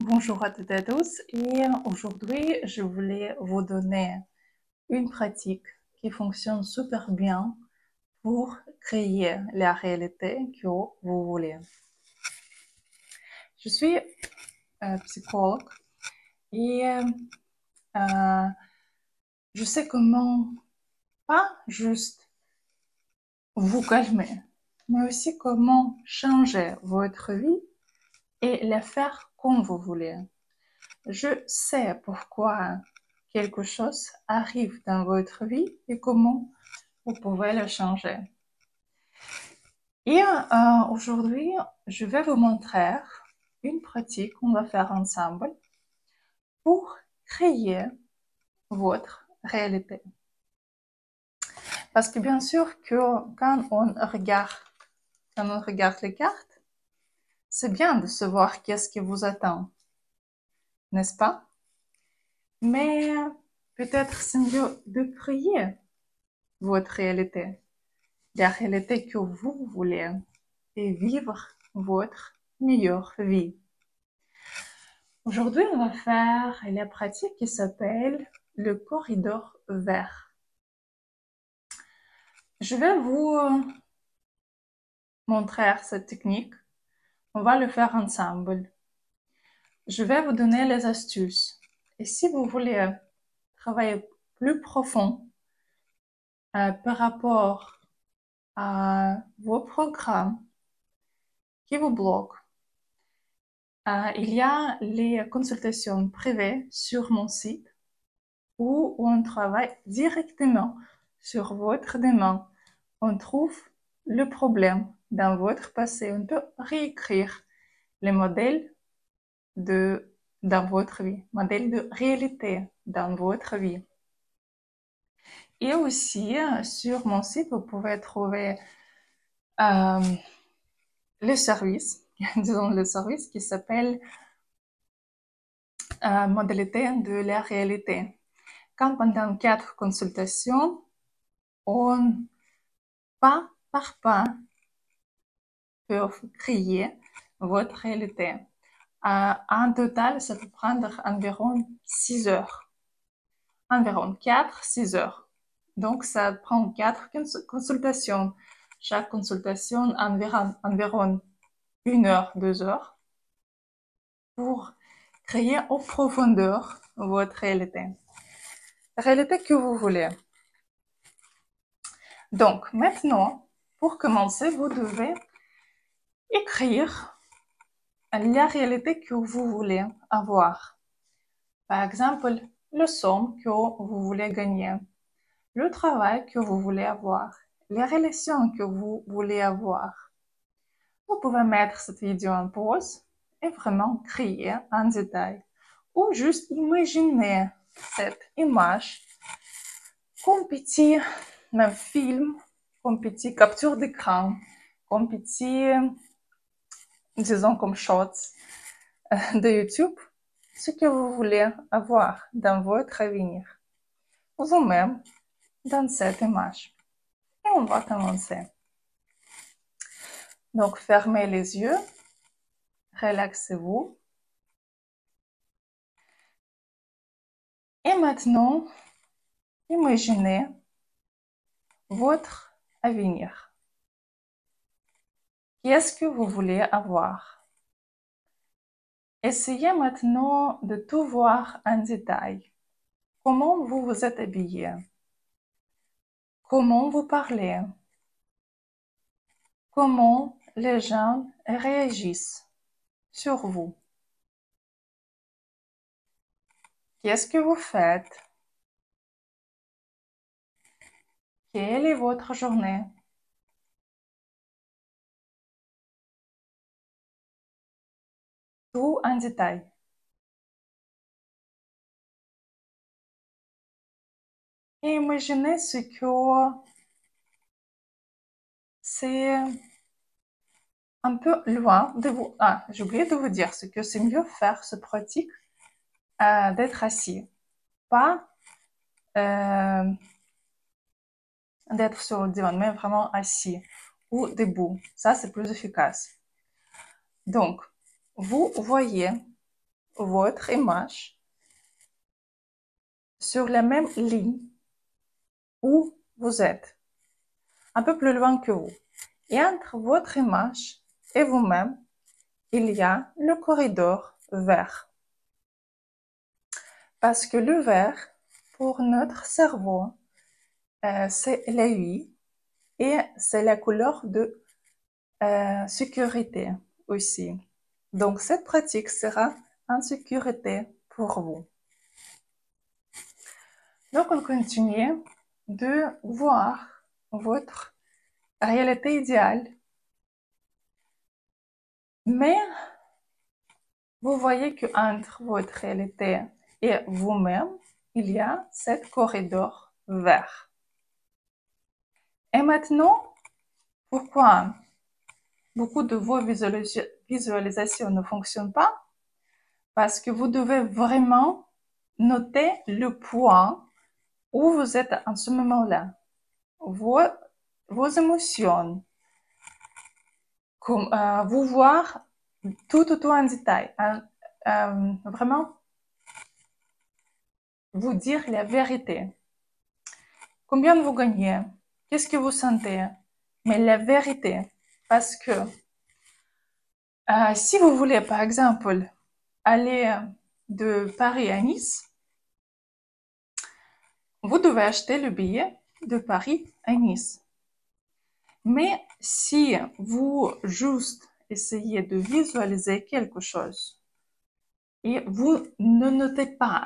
Bonjour à toutes et à tous, et aujourd'hui je voulais vous donner une pratique qui fonctionne super bien pour créer la réalité que vous voulez. Je suis psychologue et je sais comment pas juste vous calmer, mais aussi comment changer votre vie et la faire comme vous voulez. Je sais pourquoi quelque chose arrive dans votre vie et comment vous pouvez le changer. Et aujourd'hui, je vais vous montrer une pratique qu'on va faire ensemble pour créer votre réalité. Parce que bien sûr que quand on regarde les cartes, c'est bien de savoir qu'est-ce qui vous attend, n'est-ce pas? Mais peut-être c'est mieux de créer votre réalité, la réalité que vous voulez, et vivre votre meilleure vie. Aujourd'hui, on va faire la pratique qui s'appelle le corridor vert. Je vais vous montrer cette technique. On va le faire ensemble. Je vais vous donner les astuces. Et si vous voulez travailler plus profond par rapport à vos programmes qui vous bloquent, il y a les consultations privées sur mon site où on travaille directement sur votre demande. On trouve le problème dans votre passé. On peut réécrire les modèles dans votre vie, modèles de réalité dans votre vie. Et aussi, sur mon site, vous pouvez trouver le service, disons le service qui s'appelle modalité de la réalité. Quand pendant 4 consultations, on pas par pas peut créer votre réalité. En total, ça peut prendre environ 6 heures. Environ 4-6 heures. Donc, ça prend 4 consultations. Chaque consultation environ 1 heure, 2 heures pour créer en profondeur votre réalité. La réalité que vous voulez. Donc, maintenant, pour commencer, vous devez écrire la réalité que vous voulez avoir. Par exemple, le somme que vous voulez gagner, le travail que vous voulez avoir, les relations que vous voulez avoir. Vous pouvez mettre cette vidéo en pause et vraiment créer en détail. Ou juste imaginer cette image comme petit même film, comme petit capture d'écran, comme petit, disons comme shorts de YouTube, ce que vous voulez avoir dans votre avenir, vous-même dans cette image. Et on va commencer. Donc, fermez les yeux, relaxez-vous. Et maintenant, imaginez votre avenir. Qu'est-ce que vous voulez avoir? Essayez maintenant de tout voir en détail. Comment vous vous êtes habillé? Comment vous parlez? Comment les gens réagissent sur vous? Qu'est-ce que vous faites? Quelle est votre journée? Tout en détail. Et imaginez ce que c'est un peu loin de vous. Ah, j'ai oublié de vous dire ce que c'est mieux faire ce pratique d'être assis, pas d'être sur le divan, mais vraiment assis ou debout. Ça, c'est plus efficace. Donc, vous voyez votre image sur la même ligne où vous êtes, un peu plus loin que vous. Et entre votre image et vous-même, il y a le corridor vert. Parce que le vert, pour notre cerveau, c'est la vie et c'est la couleur de sécurité aussi. Donc, cette pratique sera en sécurité pour vous. Donc, on continue de voir votre réalité idéale. Mais vous voyez qu'entre votre réalité et vous-même, il y a cet corridor vert. Et maintenant, pourquoi beaucoup de vos visualisations ne fonctionnent pas? Parce que vous devez vraiment noter le point où vous êtes en ce moment-là. Vos émotions, vous voir tout en détail. Vraiment, vous dire la vérité. Combien vous gagnez? Qu'est-ce que vous sentez? Mais la vérité. Parce que si vous voulez, par exemple, aller de Paris à Nice, vous devez acheter le billet de Paris à Nice. Mais si vous juste essayez de visualiser quelque chose et vous ne notez pas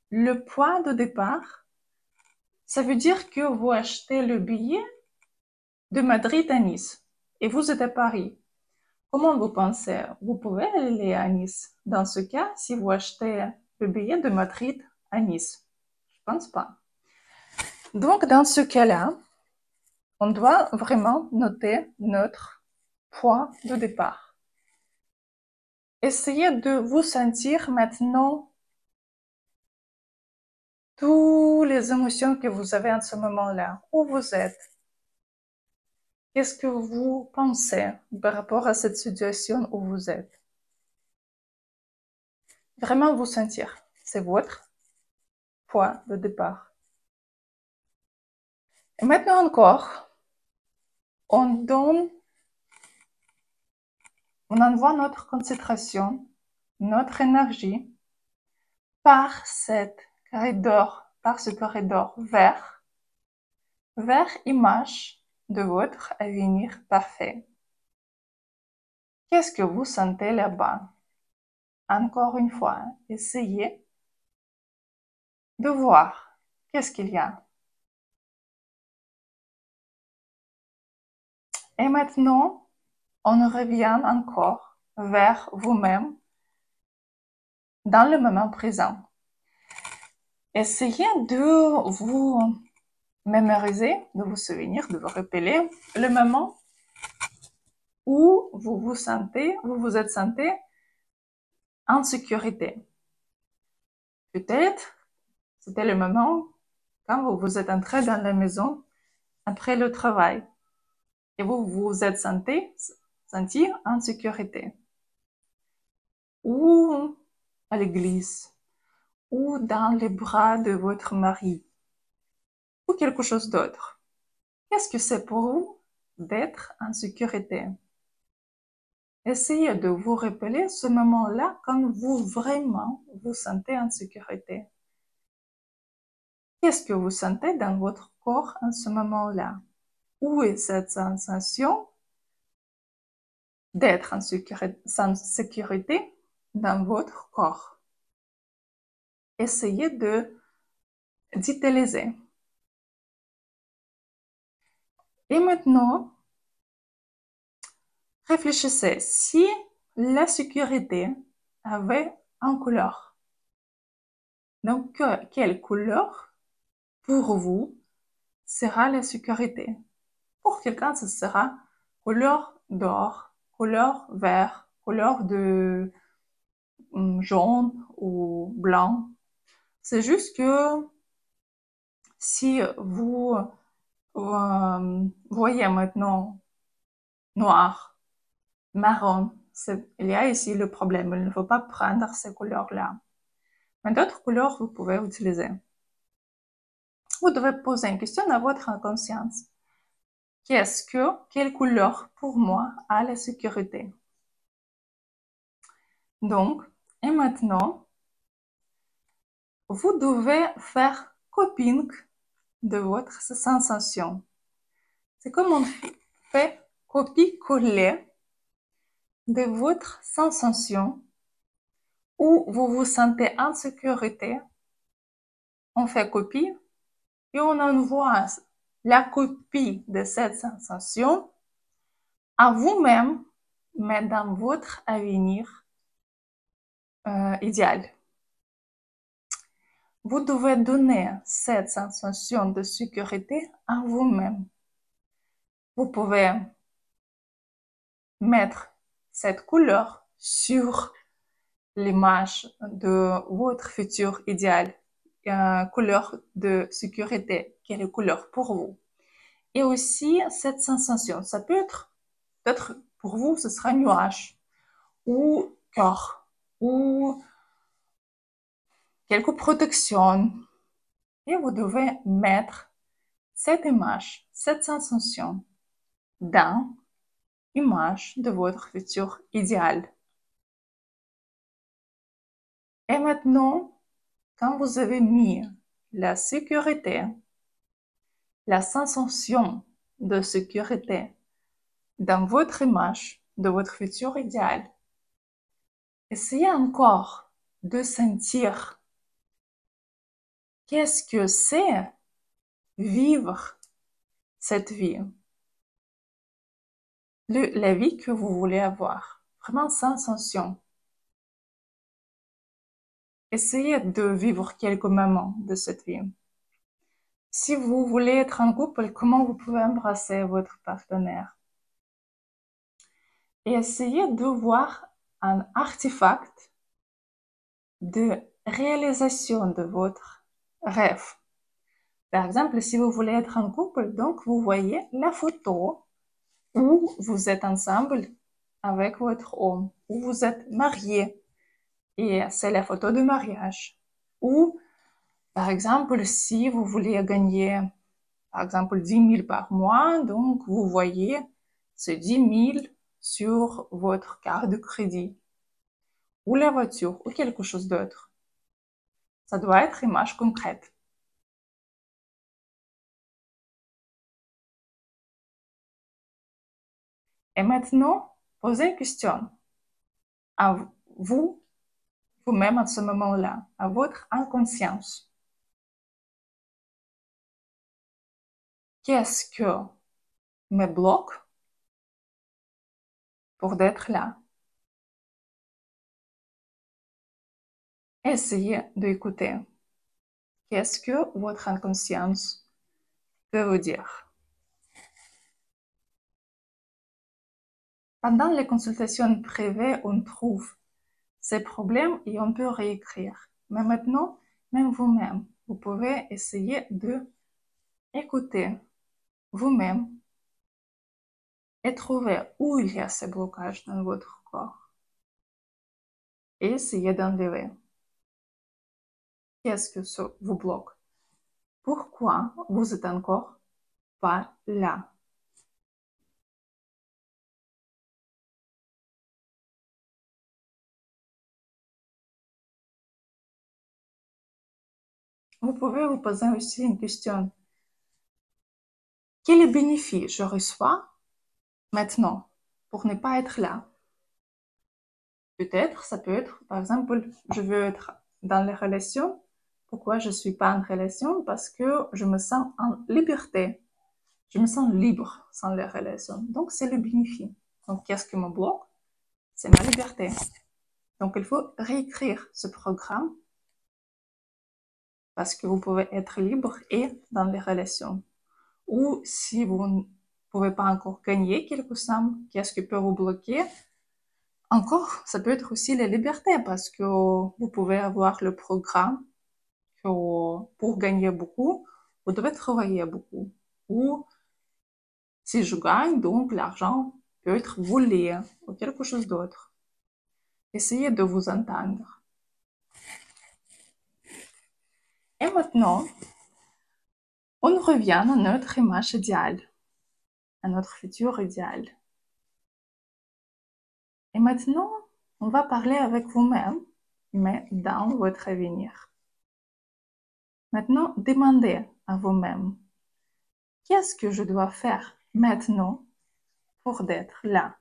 le point de départ, ça veut dire que vous achetez le billet de Madrid à Nice et vous êtes à Paris. Comment vous pensez? Vous pouvez aller à Nice dans ce cas si vous achetez le billet de Madrid à Nice? Je pense pas. Donc, dans ce cas-là, on doit vraiment noter notre point de départ. Essayez de vous sentir maintenant toutes les émotions que vous avez en ce moment-là, où vous êtes. Qu'est-ce que vous pensez par rapport à cette situation où vous êtes? Vraiment vous sentir, c'est votre point de départ. Et maintenant encore, on envoie notre concentration, notre énergie par ce corridor vers image de votre avenir parfait. Qu'est-ce que vous sentez là-bas? Encore une fois, essayez de voir qu'est-ce qu'il y a. Et maintenant, on revient encore vers vous-même dans le moment présent. Essayez de vous mémoriser, de vous souvenir, de vous rappeler le moment où vous vous êtes senti en sécurité. Peut-être c'était le moment quand vous vous êtes entré dans la maison après le travail et vous vous êtes senti en sécurité. Ou à l'église, ou dans les bras de votre mari, ou quelque chose d'autre. Qu'est-ce que c'est pour vous d'être en sécurité? Essayez de vous rappeler ce moment-là quand vous vraiment vous sentez en sécurité. Qu'est-ce que vous sentez dans votre corps en ce moment-là? Où est cette sensation d'être en sécurité dans votre corps? Essayez d'utiliser. Et maintenant, réfléchissez si la sécurité avait une couleur. Donc, quelle couleur pour vous sera la sécurité? Pour quelqu'un, ce sera couleur d'or, couleur vert, couleur de jaune ou blanc. C'est juste que si vous voyez maintenant noir, marron, il y a ici le problème. Il ne faut pas prendre ces couleurs-là. Mais d'autres couleurs, vous pouvez utiliser. Vous devez poser une question à votre inconscience. Quelle couleur pour moi a la sécurité? Donc, et maintenant, vous devez faire coping de votre sensation. C'est comme on fait copie-coller de votre sensation où vous vous sentez en sécurité. On fait copie et on envoie la copie de cette sensation à vous-même, mais dans votre avenir idéal. Vous devez donner cette sensation de sécurité à vous-même. Vous pouvez mettre cette couleur sur l'image de votre futur idéal, couleur de sécurité, quelle est couleur pour vous. Et aussi cette sensation, ça peut être, peut-être pour vous, ce sera nuage, ou cœur, ou quelques protections. Et vous devez mettre cette image, cette sensation dans l'image de votre futur idéal. Et maintenant, quand vous avez mis la sécurité, la sensation de sécurité dans votre image de votre futur idéal, essayez encore de sentir qu'est-ce que c'est vivre cette vie, la vie que vous voulez avoir, vraiment sensation. Essayez de vivre quelques moments de cette vie. Si vous voulez être en couple, comment vous pouvez embrasser votre partenaire? Et essayez de voir un artefact de réalisation de votre rêve. Par exemple, si vous voulez être en couple, donc vous voyez la photo où vous êtes ensemble avec votre homme, où vous êtes mariés, et c'est la photo de mariage. Ou, par exemple, si vous voulez gagner, par exemple, 10 000 par mois, donc vous voyez ces 10 000 sur votre carte de crédit, ou la voiture, ou quelque chose d'autre. Ça doit être une image concrète. Et maintenant, posez une question à vous-même à ce moment-là, à votre inconscience. Qu'est-ce que me bloque pour d'être là? Essayez d'écouter. Qu'est-ce que votre inconscience peut vous dire? Pendant les consultations privées, on trouve ces problèmes et on peut réécrire. Mais maintenant, même vous-même, vous pouvez essayer de écouter vous-même et trouver où il y a ces blocages dans votre corps. Et essayer d'enlever. Qu'est-ce que ça vous bloque? Pourquoi vous êtes encore pas là? Vous pouvez vous poser aussi une question. Quel bénéfice je reçois maintenant pour ne pas être là? Peut-être, ça peut être, par exemple, je veux être dans les relations. Pourquoi je ne suis pas en relation? Parce que je me sens en liberté. Je me sens libre sans les relations. Donc, c'est le bénéfice. Donc, qu'est-ce qui me bloque? C'est ma liberté. Donc, il faut réécrire ce programme parce que vous pouvez être libre et dans les relations. Ou si vous ne pouvez pas encore gagner quelque somme, qu'est-ce qui peut vous bloquer? Encore, ça peut être aussi la liberté parce que vous pouvez avoir le programme que pour gagner beaucoup, vous devez travailler beaucoup. Ou si je gagne, donc l'argent peut-être voler ou quelque chose d'autre. Essayez de vous entendre. Et maintenant, on revient à notre image idéale, à notre futur idéal. Et maintenant, on va parler avec vous-même, mais dans votre avenir. Maintenant, demandez à vous-même, qu'est-ce que je dois faire maintenant pour être là?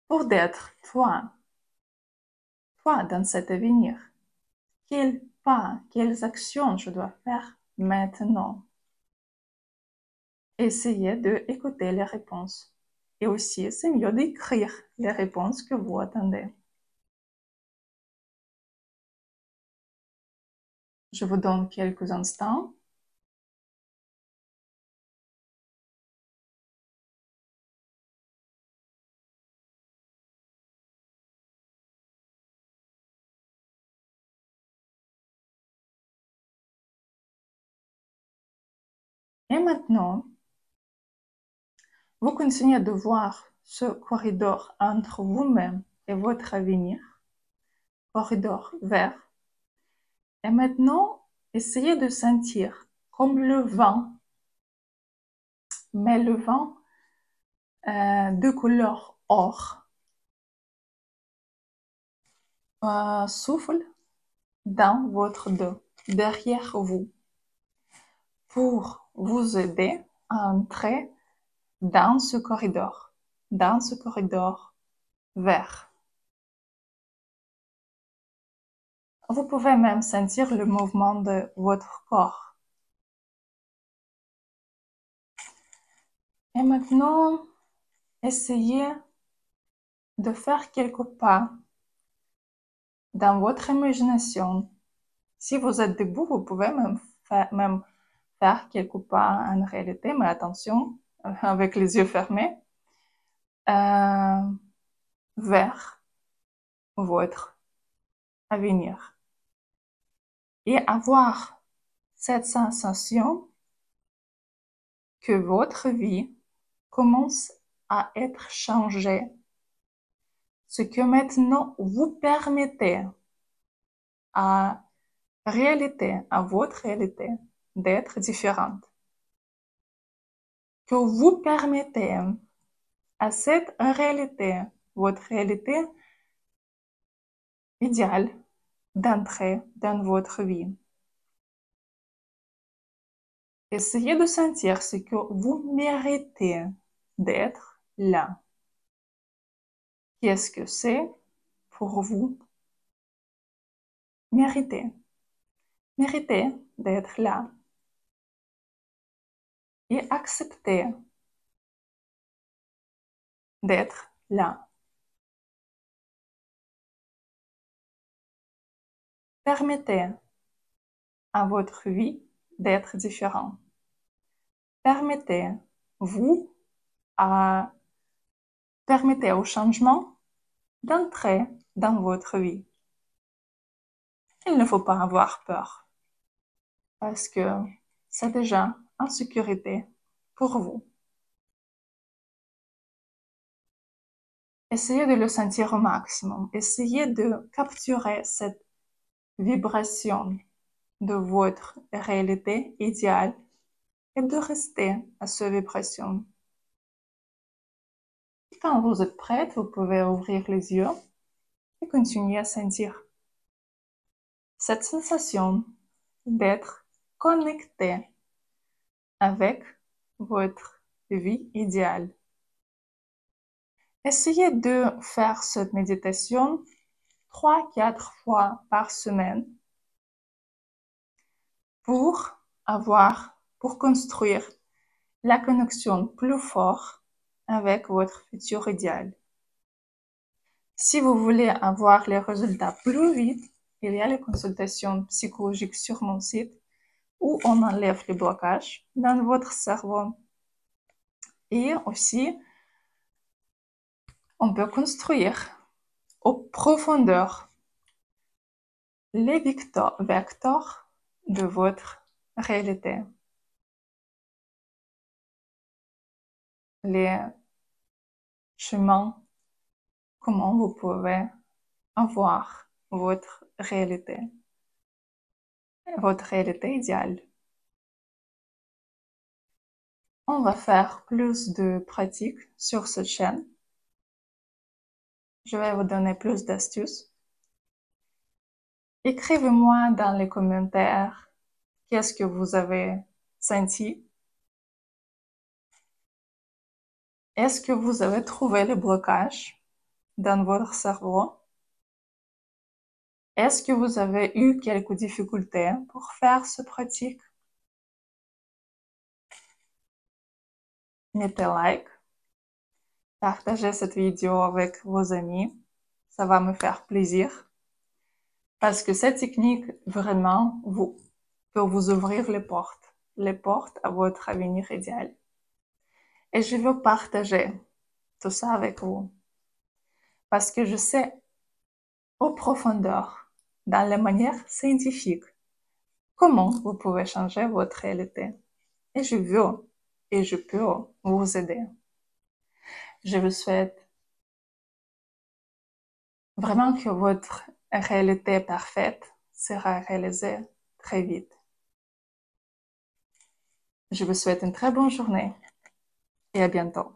Pour être toi dans cet avenir. Quels pas, quelles actions je dois faire maintenant? Essayez d'écouter les réponses. Et aussi, c'est mieux d'écrire les réponses que vous attendez. Je vous donne quelques instants. Et maintenant, vous continuez de voir ce corridor entre vous-même et votre avenir, corridor vert. Et maintenant, essayez de sentir comme le vent, mais le vent de couleur or souffle dans votre dos, derrière vous, pour vous aider à entrer dans ce corridor vert. Vous pouvez même sentir le mouvement de votre corps. Et maintenant, essayez de faire quelques pas dans votre imagination. Si vous êtes debout, vous pouvez même faire quelques pas en réalité, mais attention, avec les yeux fermés, vers votre avenir. Et avoir cette sensation que votre vie commence à être changée. Ce que maintenant vous permettez à votre réalité, d'être différente. Que vous permettez à cette réalité, votre réalité idéale, d'entrer dans votre vie. Essayez de sentir ce que vous méritez d'être là. Qu'est-ce que c'est pour vous mériter? Méritez d'être là et accepter d'être là. Permettez à votre vie d'être différente. Permettez-vous permettez au changement d'entrer dans votre vie. Il ne faut pas avoir peur parce que c'est déjà en sécurité pour vous. Essayez de le sentir au maximum. Essayez de capturer cette vibration de votre réalité idéale et de rester à cette vibration. Quand vous êtes prête, vous pouvez ouvrir les yeux et continuer à sentir cette sensation d'être connecté avec votre vie idéale. Essayez de faire cette méditation 3-4 fois par semaine pour construire la connexion plus forte avec votre futur idéal. Si vous voulez avoir les résultats plus vite, il y a les consultations psychologiques sur mon site où on enlève les blocages dans votre cerveau. Et aussi, on peut construire en profondeur les vecteurs de votre réalité. Les chemin comment vous pouvez avoir votre réalité idéale. On va faire plus de pratiques sur cette chaîne. Je vais vous donner plus d'astuces. Écrivez-moi dans les commentaires qu'est-ce que vous avez senti. Est-ce que vous avez trouvé le blocage dans votre cerveau? Est-ce que vous avez eu quelques difficultés pour faire cette pratique? Mettez like, partagez cette vidéo avec vos amis, ça va me faire plaisir. Parce que cette technique, vraiment, peut vous ouvrir les portes à votre avenir idéal. Et je veux partager tout ça avec vous. Parce que je sais, au profondeur, dans la manière scientifique, comment vous pouvez changer votre réalité. Et je veux et je peux vous aider. Je vous souhaite vraiment que votre réalité parfaite sera réalisée très vite. Je vous souhaite une très bonne journée et à bientôt.